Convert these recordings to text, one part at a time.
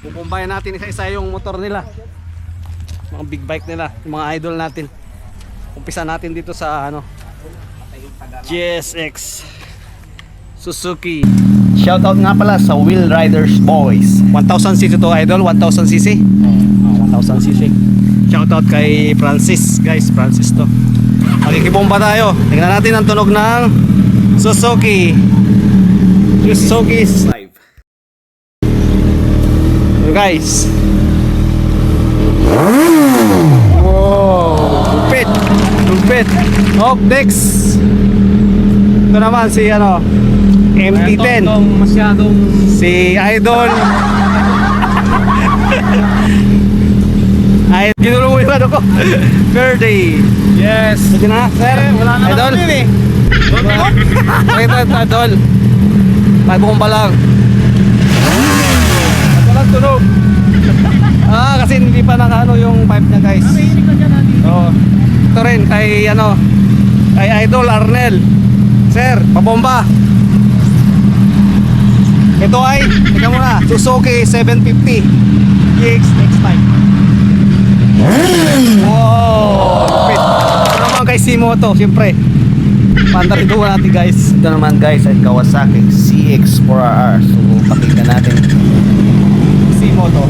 Pupumbayan natin isa-isa yung motor nila. Mga big bike nila, yung mga idol natin. Umpisa natin dito sa ano, GSX Suzuki. Shoutout nga pala sa Wheel Riders Boys. 1000cc to idol, 1000cc. 1000cc. Shoutout kay Francis, guys, Francis to. Magkikibomba tayo. Tingnan natin ang tunog ng Suzuki. Suzuki live. So guys. Wow, lupit. Lupit. Up next. Ito naman si ano, MT-10. Masyadong Si Idol. Ay, ginulo mo yung ano ko. Birthday. yes. Sige na, sir. Wala na Idol. lang eh. Pakita ito, Idol. Pagbomba lang. Walang tunog. Kasi hindi pa nakano yung pipe niya, guys. Nakikinig ka dyan natin. Oo. Ito rin kay ano, kay Idol Arnel. Sir, pabomba. Ito ay, teka muna, Suzuki 750 GX X5. Wow, lupit. Ito naman kay Simoto, siyempre. Pandarin doon natin, guys. Ito naman guys ay Kawasaki CX4R. So pakinggan natin. Simoto.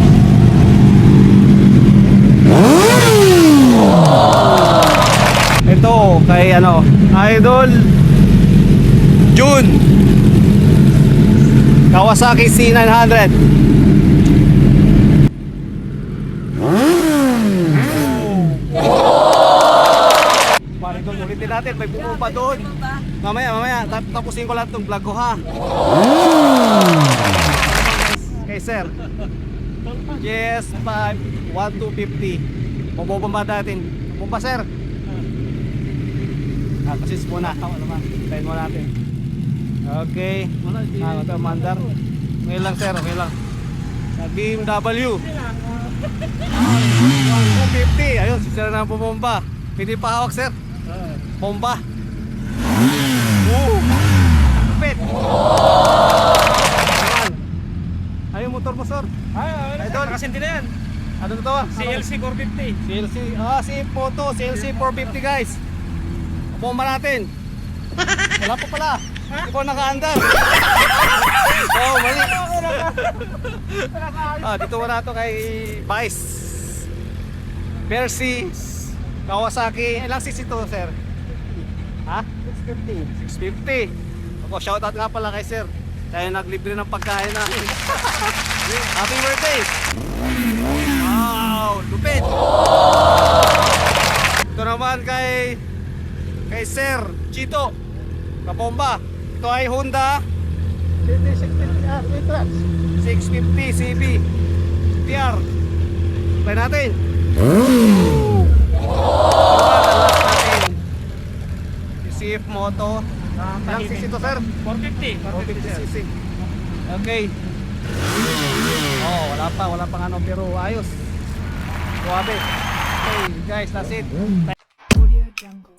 Ito kay ano, Idol June Kawasaki C900. Pare doon, ulitin natin, may bumumpa doon. Mamaya, tapusin ko lahat ng vlog ko, ha. Okay, sir. Yes, 1250. Mabobomba natin. Bumba, sir. Kasi muna. Tayo mo natin. Okay. Ito, mandar. Okay lang, sir. Okay lang. BMW. 250. Ayun, sila na bumomba. Pwede pa hawak, sir. Bomba. Pit. Ayun, motor mo, sir. Idol. Nakasinti na yan. Ano to? CLC 450. CLC. Si Photo. CLC 450, guys. Bomba natin. Wala pa pala. Hindi ko nakaandar. Oh, mali. Dito wala to kay Vice. Percy Kawasaki. Ilang cc to, sir? Ha? 650. Ako, shoutout nga pala kay sir. Kaya naglibre ng pagkain natin. Happy birthday! Wow! Lupit! Ito naman kay Sir Chito Kapomba. Ito ay Honda 650 CB TR. Try natin. CF Moto. Ilang cc to, sir? 450. 450cc. Okay. Wala pang ano, pero ayos. Suwabe. Okay, guys, that's it. Audio Jungle.